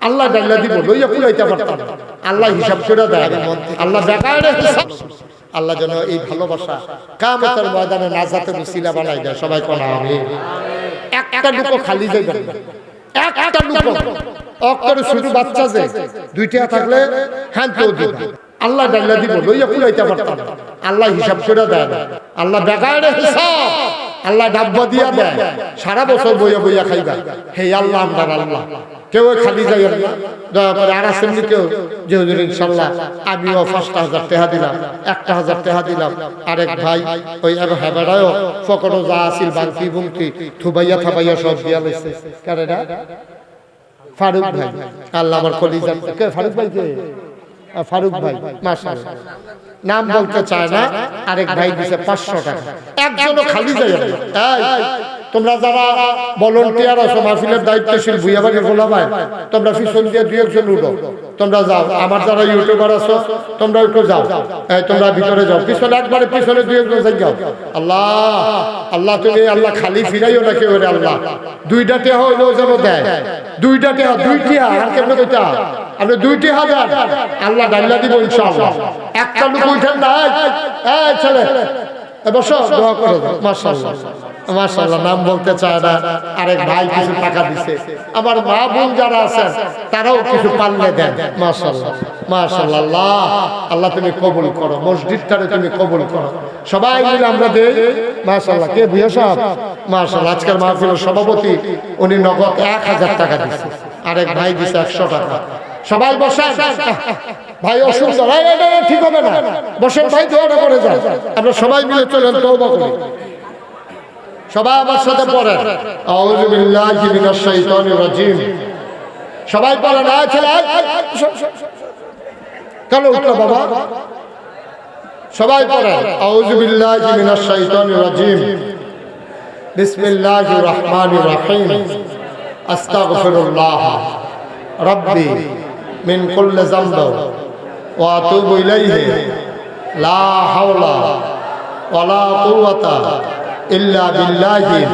আল্লাহ ডাইলা দিব লইয়া কুলাইতে পারতাম আল্লাহ হিসাব করে দেয় আল্লাহ বেকারে হিসাব আল্লাহ যেন এই ভালোবাসা কিয়ামতের ময়দানে নাজাতের উসিলা বানাই দেয় সবাই কোন আমিন একটা লুকো খালি যাইবে একটা লুকো অক্তরে শুধু বাচ্চা যে দুইটা থাকলে হ্যাঁ তো দিবা আল্লাহ ডাইলা দিব লইয়া কুলাইতে পারতাম আল্লাহ হিসাব করে দেয় আল্লাহ বেকারে হিসাব আল্লাহ ডাব্বা দিয়া দেয় সারা বছর বইয়া বইয়া খাইবা হে আল্লাহ আমার আল্লাহ কেউ খালি যাই না দয়া করে আর আসেন কেউ যে হুজুর ইনশাআল্লাহ আমিও ৫,০০০ টাকা দিলাম ১,০০০ টাকা দিলাম আরেক ভাই ওই হেবাড়ায়ও ফকরো যা আসিল বাংতি বুংতি থুবাইয়া থাবাইয়া সব দিয়া লইছে কারেরা ফারুক ভাই আল্লাহ আমার কলিজা কে ফারুক ভাই কে ফারুক ভাই মাশাআল্লাহ নাম বলতে চায় না আরেক ভাই দিছে ৫০০ টাকা একজনও খালি যায় না এই তোমরা যারা ভলান্টিয়ার আছো মাহফিলের দায়িত্বশীল ভুইয়াবাড়ির গোলামাই তোমরা পিছন দিয়ে দুই একজন উঠো তোমরা যাও আমার যারা ইউটিউবার আছো তোমরা একটু যাও এই তোমরা ভিতরে যাও পিছনে একবারে পিছনে দুই একজন যাও আল্লাহ আল্লাহ তুমি আল্লাহ খালি ফিরাইও না কেউ রে আল্লাহ দুইটা টেহা হইলো যেন দেয় দুইটা টেহা দুইটি আর কেমনে কইতা আপনি ২,০০০ আল্লাহ ডাল্লা দিব ইনশাআল্লাহ একটা লোক উঠেন না এই ছেলে বসো দোয়া করে দাও মাশাআল্লাহ মাশাআল্লাহ নাম বলতে চায় না আরেক ভাই কিছু টাকা দিছে আমার মা বোন যারা আছেন তারাও কিছু পারলে দেন মাশাআল্লাহ মাশাআল্লাহ আল্লাহ আল্লাহ তুমি কবুল করো মসজিদটারে তুমি কবুল করো সবাই মিলে আমরা দেই মাশাআল্লাহ কে ভুইয়া সাহেব মাশাআল্লাহ আজকের মাহফিলের সভাপতি উনি নগদ ১,০০০ টাকা দিছে আরেক ভাই দিছে ১০০ টাকা সবাই বসেন ভাই অসুস্থ ঠিক হবে না বসেন ভাই দোয়াটা করে যান আমরা সবাই মিলে চলেন তওবা করি সবাই আমার সাথে পড়েন আউযু বিল্লাহি মিনাশ শাইতানির রাজিম সবাই পড়েন ছেলে কেন উঠলো বাবা সবাই পড়েন আউযু বিল্লাহি মিনাশ শাইতানির রাজিম বিসমিল্লাহির রহমানির রহিম আস্তাগফিরুল্লাহ রাব্বি মিন কুল্লি যামব ওয়া আতুবু ইলাইহি লা হাওলা ওয়ালা কুওয়াতা ইল্লা বিল্লাহিল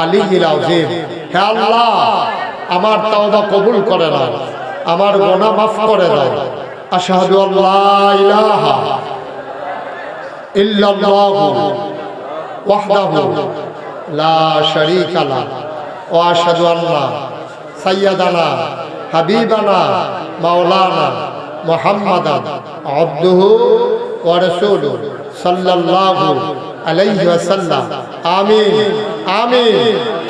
আলিয়্যিল আযীম হে আল্লাহ আমার তওবা কবুল করে নাও আমার গুনাহ মাফ করে দাও আশহাদু আল্লা ইলাহা ইল্লাল্লাহু ওয়াহদাহু লা শারীকা লাহু ওয়া আশহাদু আন্না সাইয়্যিদানা হাবিবানা মাওলানা মুহাম্মাদান আবদুহু ওয়া রাসূলুহু সাল্লাল্লাহু আলাইহি ওয়াসাল্লাম আমিন আমিন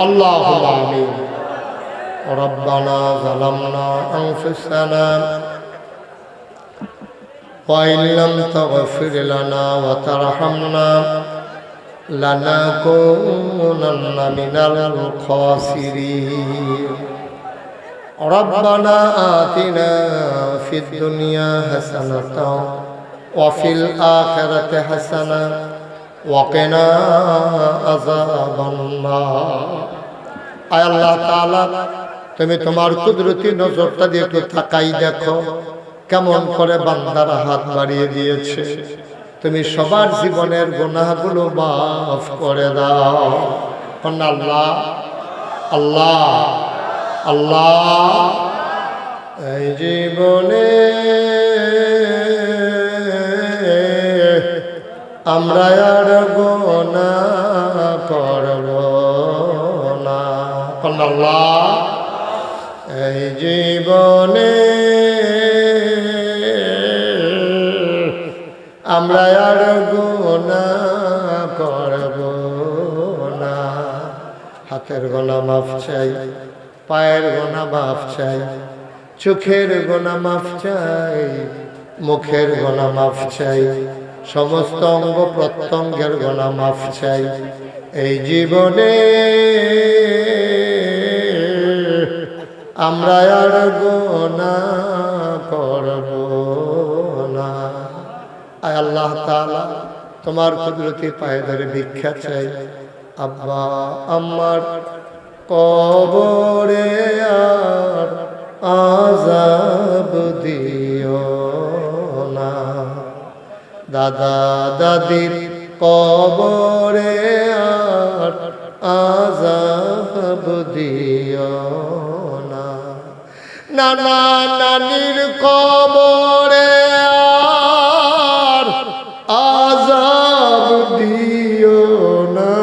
আল্লাহুম্মা আমিন রব্বানা যালামনা আনফুসানা ওয়া ইল্লাম তাগফির লানা ওয়া তারহামনা লানাকুনান্না মিনাল খাসিরিন রব্বানা আতিনা ফিদ দুনিয়া হাসানাতাও ওয়া ফিল আখিরাতি হাসানাতাও ওয়াকিনা আযাবান নার আয় আল্লাহ তাআলা তুমি তোমার কুদরতি নজরটা দিয়ে একটু তাকাই দেখো কেমন করে বান্দারা হাত বাড়িয়ে দিয়েছে তুমি সবার জীবনের গুনাহগুলো মাফ করে দাও আল্লাহ আল্লাহ আল্লাহ এই জীবনে আমরা আর গুনাহ করব না আল্লাহ এই জীবনে আমরা আর গুনাহ করব না হাতের গুনাহ মাফ চাই পায়ের গুনাহ মাফ চাই চোখের গুনাহ মাফ চাই মুখের গুনাহ মাফ চাই সমস্ত অঙ্গ প্রত্যঙ্গের গুনাহ মাফ চাই এই জীবনে আমরা আর গুনাহ করব না আয় আল্লাহ তাআলা তোমার কুদরতি পায়ে ধরে ভিক্ষা চাই আব্বা আমার কবরে আর আযাব দিও না দাদা দাদির কবরে আর আযাব দিও না নানা নানির কবরে আর আযাব দিও না।